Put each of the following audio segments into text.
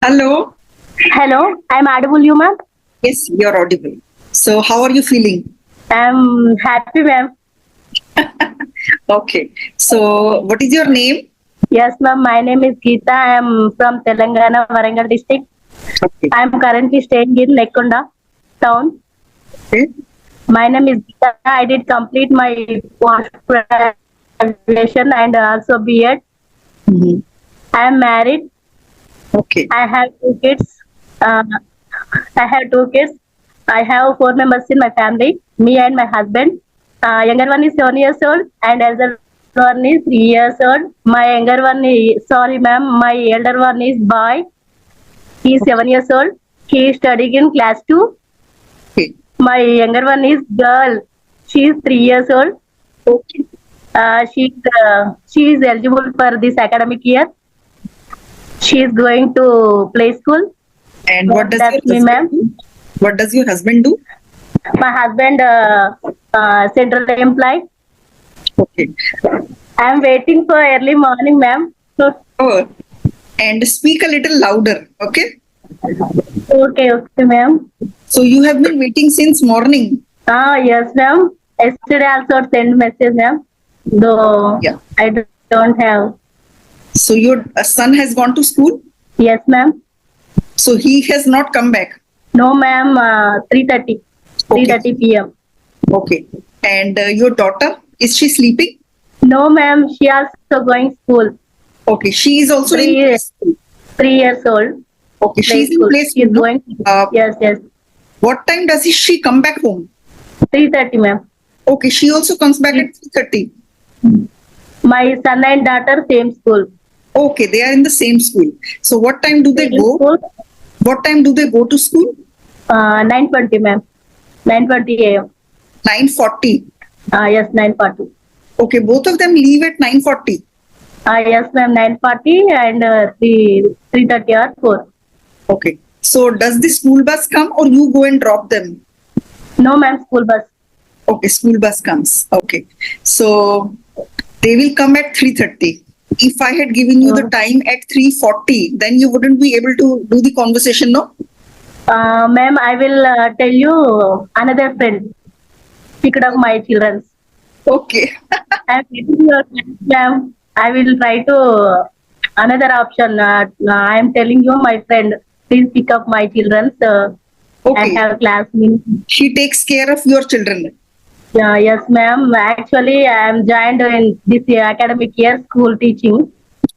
Hello. Hello, I'm audible, you ma'am. Yes, you're audible. So, how are you feeling? I'm happy, ma'am. Okay. So, what is your name? Yes, ma'am. My name is Geeta. I'm from Telangana, Warangal district. Okay. I'm currently staying in Nekonda town. Okay. My name is Geeta. I did complete my post graduation and also B.Ed. Mhm. I am married. Okay. I have two kids. Uh, I have two kids. I have four members in my family. Me and my husband. Younger one is 7 years old, and elder one is 3 years old. My younger one is sorry, ma'am. My elder one is boy. He is 7 years old. He is studying in class two. Okay. My younger one is girl. She is 3 years old. Okay. She is eligible for this academic year. She is going to play school. And what does your That's me, husband ma'am. do? What does your husband do? My husband, central employee. Okay. I am waiting for early morning, ma'am. Oh, and speak a little louder. Okay. Okay, ma'am. So, you have been waiting since morning. Yes, ma'am. Yesterday also send message, ma'am. Though Yeah. I don't have. So, your son has gone to school. Yes, ma'am. So, he has not come back. No, ma'am. 3:30. Okay. 3:30 p.m. Okay. And your daughter, is she sleeping? No, ma'am. She also going school. Okay. She is also in Three- play school. 3 years old. Okay. Play She's in school. play She school. is No? going. Yes. What time does she come back home? 3:30, ma'am. Okay, she also comes back at 3:30. My son and daughter same school. Okay, they are in the same school. So what time do they Same go? school. What time do they go to school? 9:20, ma'am. 9:20 a.m. 9:40. Yes, 9:40. Okay, both of them leave at 9:40. Yes, ma'am. 9:40 and 3:30 or 4. Okay. So does the school bus come or you go and drop them? No, ma'am. School bus. Okay, school bus comes. Okay. So they will come at 3:30. If I had given you the time at 3:40, then you wouldn't be able to do the conversation, no? Ma'am, I will tell you another friend picked up my children. Okay. I am getting your friends, ma'am. I will try to another option. I am telling you, my friend, please pick up my children. I Okay. have class. She takes care of your children. Yes, ma'am. Actually, I am joined in this academic year school teaching.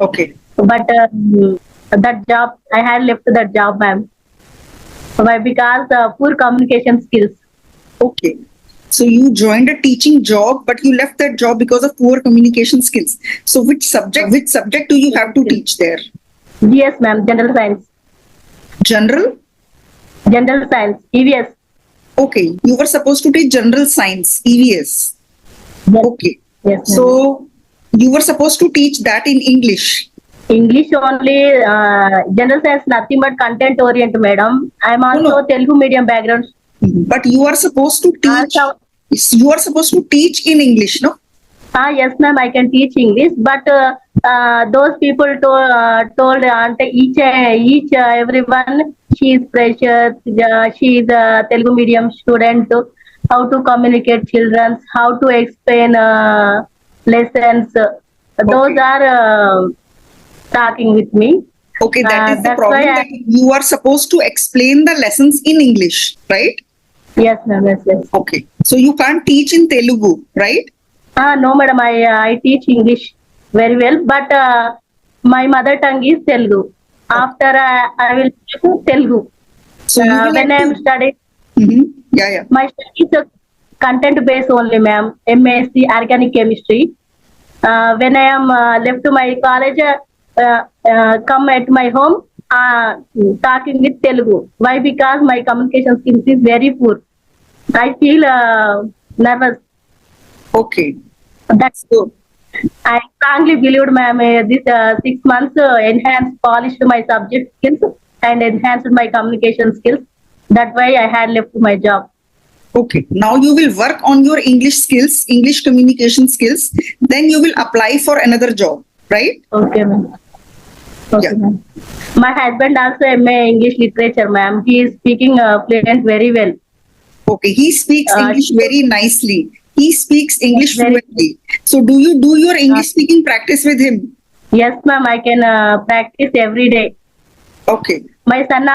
Okay. But that job, I had left that job, ma'am. Why? Because poor communication skills. Okay. So you joined a teaching job, but you left that job because of poor communication skills. So which subject do you have to teach there? Yes, ma'am. General science. General? General science. EVS. Okay. You were supposed to teach general science, EVS. Yes. Okay. Yes, ma'am. So you were supposed to teach that in English. English only. General science nothing but content oriented, madam. I am also No. Telugu medium background. But you are supposed to teach. You are supposed to teach in English, no? Yes, ma'am. I can teach English, but those people told each everyone she is precious. She is a Telugu medium student. How to communicate children? How to explain lessons? Those Okay. are talking with me. Okay, that is the That's problem, why that you are supposed to explain the lessons in English, right? Yes, ma'am. Yes. Okay. So you can't teach in Telugu, right? No, madam. I teach English very well, but my mother tongue is Telugu. After I will teach Telugu. So you will When I have am to. studying, Yeah. my study is content based only, ma'am. MSc Organic Chemistry. When I am left to my college, come at my home, talking with Telugu. Why? Because my communication skills is very poor. I feel nervous. Okay. That's So I strongly believed, ma'am, this 6 months enhanced, polished my subject skills and enhanced my communication skills. That why I had left my job. okay. Now you will work on your English skills, English communication skills. Then you will apply for another job, right? Okay, ma'am. Okay, Yeah. ma'am. My husband also MA English literature, ma'am. He is speaking fluent very well. Okay. He speaks English very nicely. He speaks English Very. fluently. So do you do your English speaking practice with him? Yes, ma'am. I can practice every day. Okay. My son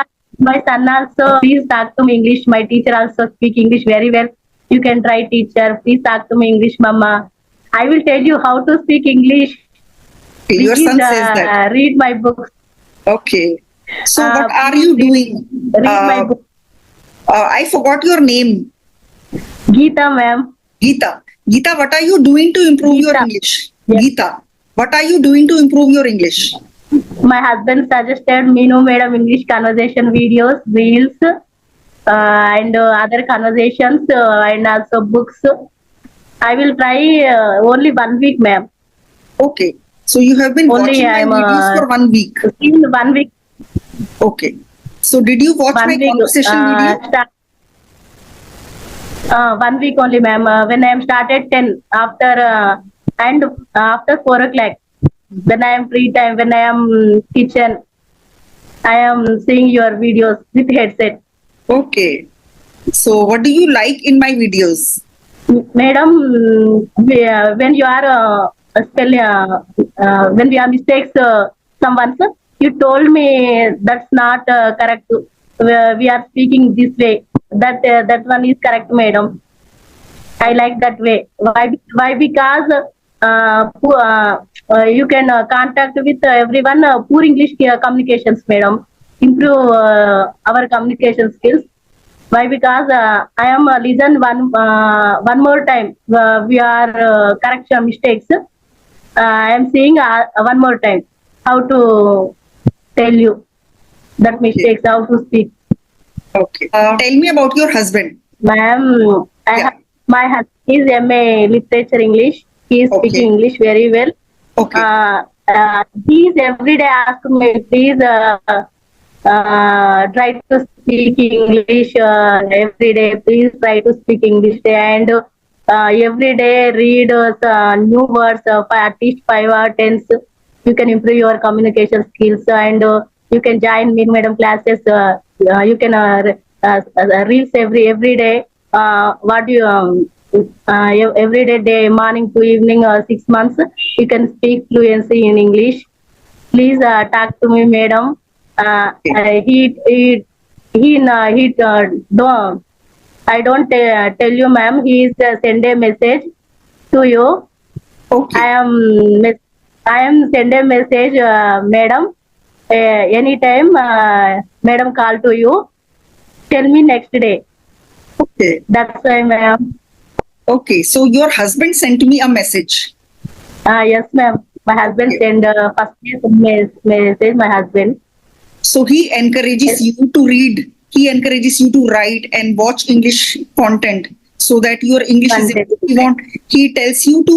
also. Please talk to me English. My teacher also speak English very well. You can try, teacher. Please talk to me English, mama. I will tell you how to speak English. Okay. Your Please son says that. read my books. Okay. So what are Please you doing? read my book. I forgot your name. Geeta, ma'am. Geeta. Geeta, what are you doing to improve your Geeta. English? Yes. Geeta, what are you doing to improve your English? My husband suggested Meenu Madam English conversation videos, reels, and other conversations, and also books. I will try only 1 week, ma'am. Okay. So you have been Only watching my I'm videos for 1 week. in 1 week. Okay. So did you watch my 1 week. conversation video? 1 week only, ma'am. When I am started 10 after and after 4 o'clock. When I am free time, when I am kitchen, I am seeing your videos with headset. Okay. So what do you like in my videos? Madam, when you are spelling, when we are mistakes, someone, you told me that's not correct. We are speaking this way. That one is correct, madam. I like that way. Why? Why? Because you can contact with everyone. Poor English communications, madam. Improve our communication skills. Why? Because I am listen one more time. We are correction mistakes. I am seeing one more time how to tell you that mistakes, how to speak. Okay. Tell me about your husband. Ma'am, Yeah. my husband is MA Literature English. He is Okay. speaking English very well. Okay. He is every day asking me, please try to speak English every day. Please try to speak English and every day read new words for at least 5 or 10. You can improve your communication skills and you can join Meenu Madam classes. You can reels every day. What you every day morning to evening 6 months you can speak fluency in English. Please talk to me, madam. Don't. I don't tell you, ma'am. He is send a message to you. Okay. I am send a message, madam. Anytime, madam call to you. Tell me next day. Okay. That's why, ma'am. Okay. So your husband sent me a message. Yes, ma'am. My husband Okay. send first message. My husband. So he encourages you to read. He encourages you to write and watch English content so that your English is Content. improved. He tells you to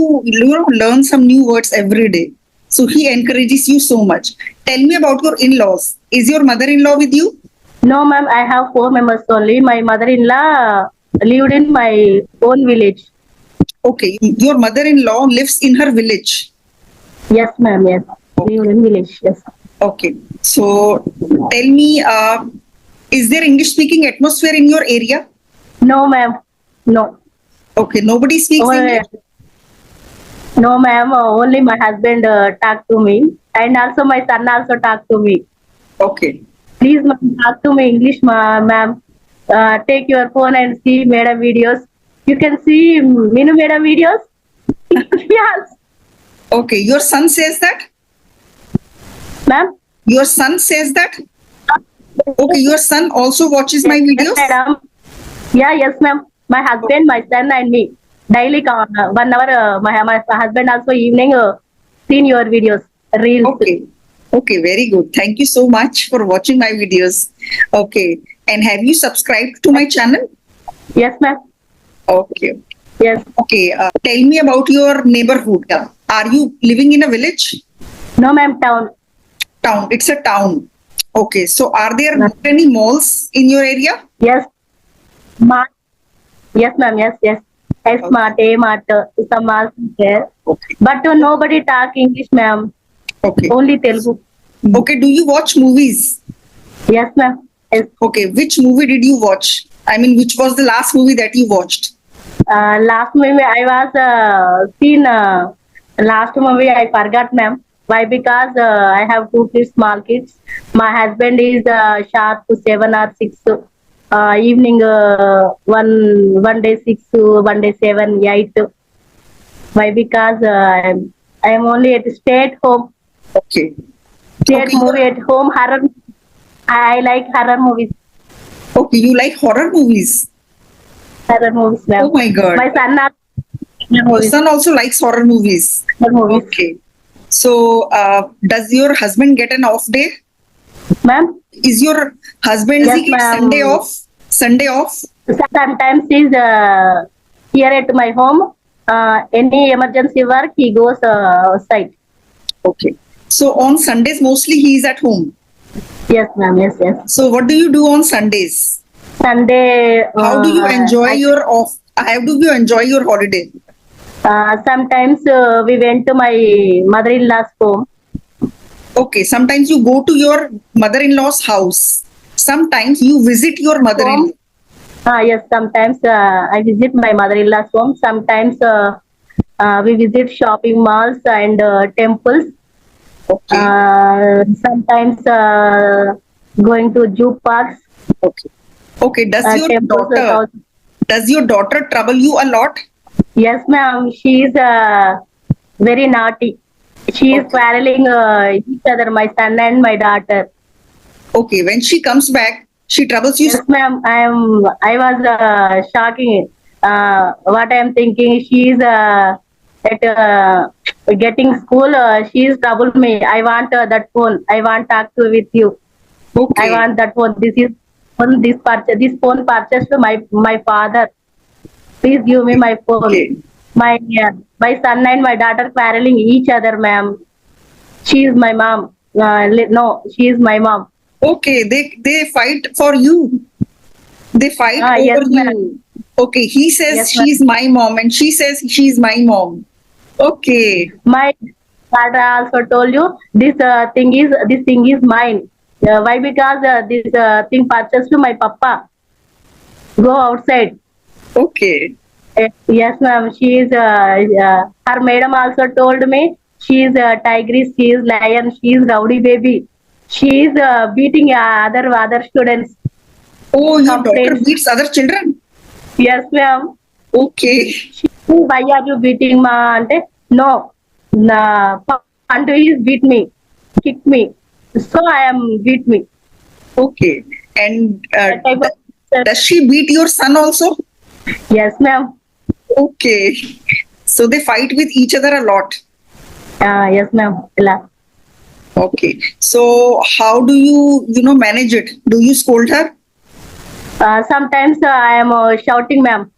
learn some new words every day. So he encourages you so much. Tell me about your in-laws. Is your mother-in-law with you? No, ma'am. I have 4 members only. My mother-in-law lived in my own village. Okay. Your mother-in-law lives in her village. Yes, ma'am. Yes, lived in village. Yes. Okay. So tell me, is there English-speaking atmosphere in your area? No, ma'am. No. Okay. Nobody speaks Oh, English? no, ma'am. Only my husband talk to me, and also my son also talk to me. Okay. Please, ma'am, talk to me English, ma'am. Take your phone and see madam videos. You can see Meenu madam videos. Yes, Okay. Your son says that? ma'am. Your son says that? Okay. Your son also watches my Yes, videos? madam. Yeah, yes, ma'am. My husband, my son, and me. Daily 1 hour. My husband also evening seen your videos, reels. Okay. Okay. Very good. Thank you so much for watching my videos. Okay. And have you subscribed to my channel? Yes, ma'am. Okay. Yes. Okay. Tell me about your neighborhood. Are you living in a village? No, ma'am. Town. Town. It's a town. Okay. So are there any malls in your area? Yes. Mart. Yes, ma'am. Yes, yes. S Mart, A Mart, some malls there. Okay. But nobody talk English, ma'am. Okay. Only Telugu. Okay, do you watch movies? Yes, ma'am. Yes. Okay, which movie did you watch? I mean, which was the last movie that you watched? Last movie I was seen. Last movie I forgot, ma'am. Why? Because I have two kids, small kids. My husband is sharp 7 or 6. Evening one day 6, one day 7, 8. Why? Because I am only at stay at home. Okay. Stay at Okay, movie at home. Horror. I like horror movies. okay, you like horror movies. Horror movies, ma'am. Oh my God. My son are horror Your movies. son also likes horror movies. Horror movies. Okay. So, does your husband get an off day? Ma'am. Is your husband Yes, get ma'am. Sunday off? Sunday off? Sometimes he's here at my home. Any emergency work, he goes outside. Okay. So on Sundays mostly he is at home. Yes, ma'am. Yes, yes. So what do you do on Sundays? Sunday. How do you enjoy your off? How do you enjoy your holiday? Sometimes we went to my mother-in-law's home. Okay. Sometimes you go to your mother-in-law's house. Sometimes you visit your mother-in-law. Yes, sometimes I visit my mother-in-law's home. Sometimes we visit shopping malls and temples. Okay. Sometimes going to zoo parks. Okay. Okay. Temples also. Does your daughter trouble you a lot? Yes, ma'am. She is very naughty. She is Okay. quarreling each other, my son and my daughter. Okay. When she comes back, she troubles you. Yes, ma'am. I was shocking. What I am thinking, she is at getting school. She is trouble me. I want that phone. I want talk to with you. Okay. I want that phone. This phone purchased to my father. Please give me my phone. Okay. My son and my daughter quarreling each other, ma'am. She is my mom. No, she is my mom. Okay. They fight for you. They fight over Yes, you. ma'am. Okay. He says Yes, ma'am. she's my mom and she says she's my mom. Okay. My daughter also told you this thing is mine. Why? Because this thing purchased to my papa. Go outside. Okay. Yes, ma'am. She is. Her madam also told me she is tigress. She is lion. She is rowdy baby. She is beating other students. Oh, your daughter Complaints. beats other children. Yes, ma'am. Okay. Why are you beating ma? Ante no. Pandu is beat me, kick me. So I am beat me. Okay. And That type of- does she beat your son also? Yes, ma'am. Okay. So they fight with each other a lot. Yes, ma'am. Okay. So how do you manage it? Do you scold her? Sometimes I am shouting, ma'am.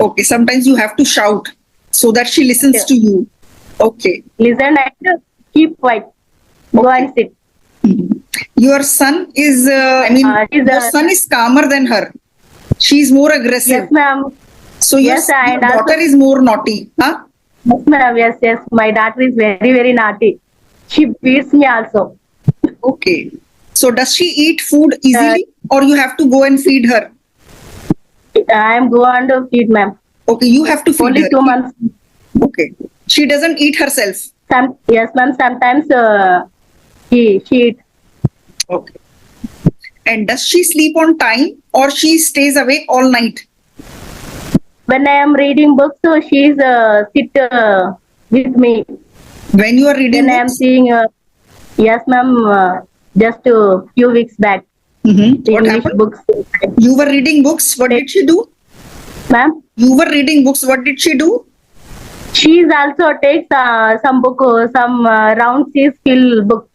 Okay. Sometimes you have to shout so that she listens to you. Okay. Listen and keep quiet. Go and sit. Mhm. Your son is, your son is calmer than her. She's more aggressive. Yes, ma'am. So your, Yes, and your daughter also- is more naughty. Huh? Yes, ma'am. Yes, yes. My daughter is very, very naughty. She beats me also. Okay. So does she eat food easily or you have to go and feed her? I am going to feed, ma'am. Okay, you have to feed Only her. 2 months. Okay. She doesn't eat herself. Yes, ma'am. Sometimes she eat. Okay. And does she sleep on time or she stays awake all night? When I am reading books, so she is sit with me. When you are reading When I am books? seeing, yes, ma'am. Just a few weeks back, Mhm. the What English happened? books, You were reading books. What did she do? ma'am. You were reading books. What did she do? She is also takes some book, some round sea skill book.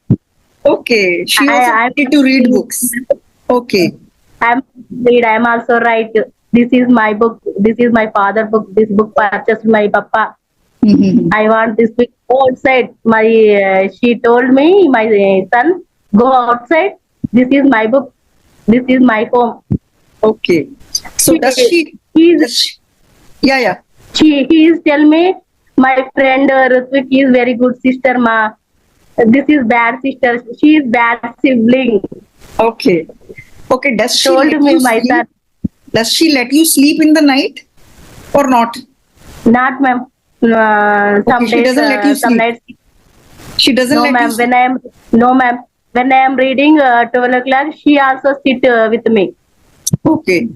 Okay. She also I- wanted to read books. Okay. I am also right. This is my book. This is my father book. This book purchased my papa. Mhm. I want this book. Go outside. She told me, my son, go outside. This is my book. This is my home. Okay. So does she? He Does is, she yeah. he is tell me, my friend Ritvik is very good sister, ma. This is bad sister. She is bad sibling. Okay. Okay. Does she Told let me you my sleep? son. Does she let you sleep in the night or not? Not ma'am. Some Okay, she days, doesn't let you some sleep. nights. She doesn't No let you ma'am. sleep. No ma'am. When I am reading 12 o'clock, she also sit with me. Okay.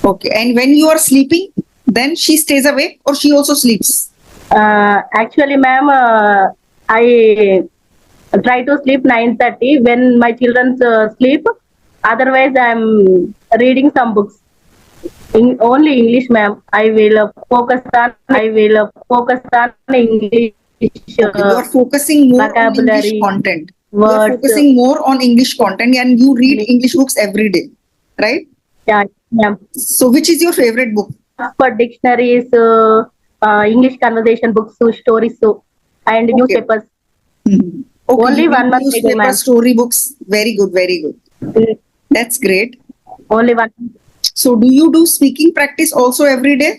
Okay. And when you are sleeping, then she stays awake or she also sleeps? Actually, ma'am, I try to sleep 9:30 when my children sleep. Otherwise, I'm reading some books. Only English, ma'am. I will focus on English Okay. You are focusing more on English vocabulary, content. You are words. focusing more on English content and you read English books every day, right? Yeah, ma'am. So, which is your favorite book? For dictionaries, English conversation books, stories, and Okay. newspapers. Mhm. Okay. You Only read 1 month ago, newspaper, ma'am. story books. Very good. Very good. That's great. Only one So, do you do speaking practice also every day?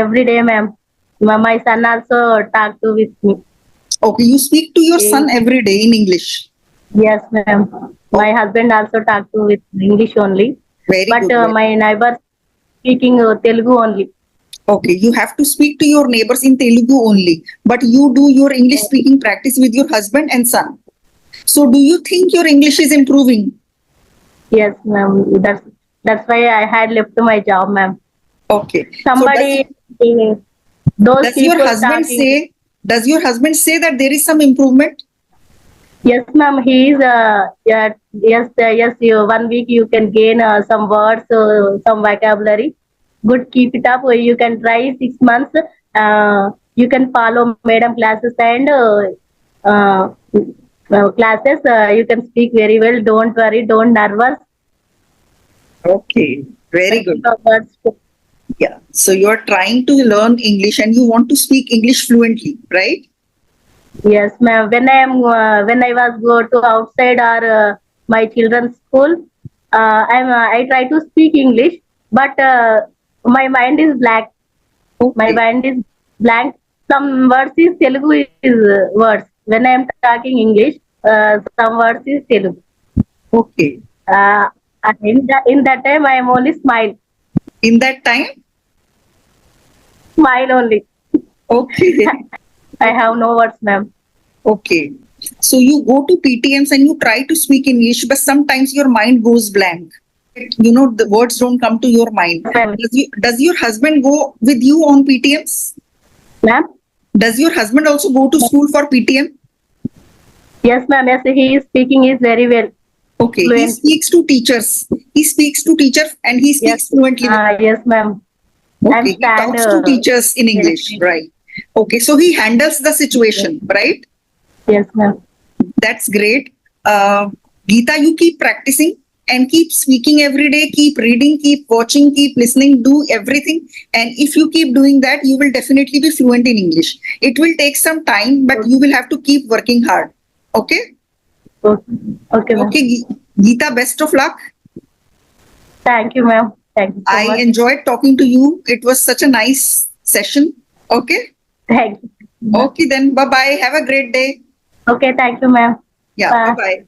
every day, ma'am. My son also talk to with me. Okay. You speak to your Eh, son every day in English. Yes, ma'am. My husband also talk to with English only, Very but good. Very my neighbor speaking Telugu only. Okay, you have to speak to your neighbors in Telugu only, but you do your English speaking practice with your husband and son. So, do you think your English is improving? Yes, ma'am. That's why I had left my job, ma'am. Okay. So, Somebody, eh, those does your people husband talking. say does your husband say that there is some improvement? Yes, ma'am. He is. Yeah, yes, yes. 1 week you can gain some words, some vocabulary. Good, keep it up. You can try 6 months. You can follow madam classes and uh, classes. You can speak very well. Don't worry. Don't nervous. Okay, very Try good. your words. Yeah. So, you are trying to learn English and you want to speak English fluently, right? Yes, ma'am. When I was go to outside or my children's school, I try to speak English, but my mind is black. My Okay. mind is blank. Some words is Telugu is words. When I am talking English, some words is Telugu. Okay. And in that time, I am only In that time? smile only. Okay. I have no words, ma'am. Okay. So you go to PTMs and you try to speak English, but sometimes your mind goes blank. You know, the words don't come to your mind. Ma'am. Does your husband go with you on PTMs? Ma'am? Does your husband also go to school for PTM? Yes, ma'am. Yes, he is speaking is very well. Okay. He Fluent. speaks to teachers. He speaks to teachers and he Yes. speaks fluently. Yes, ma'am. I'm Okay. He stand. talks to teachers in English, right? Okay. So he handles the situation, right? Yes, ma'am. That's great. Geeta, you keep practicing and keep speaking every day, keep reading, keep watching, keep listening, do everything. And if you keep doing that, you will definitely be fluent in English. It will take some time, but you will have to keep working hard. Okay? Okay, okay, ma'am. Okay, Geeta, best of luck. Thank you, ma'am. Thank you so I much. enjoyed talking to you. It was such a nice session. Okay? Thank you. Okay, then. Bye bye. Have a great day. Okay, thank you, ma'am. Yeah, Bye. bye bye.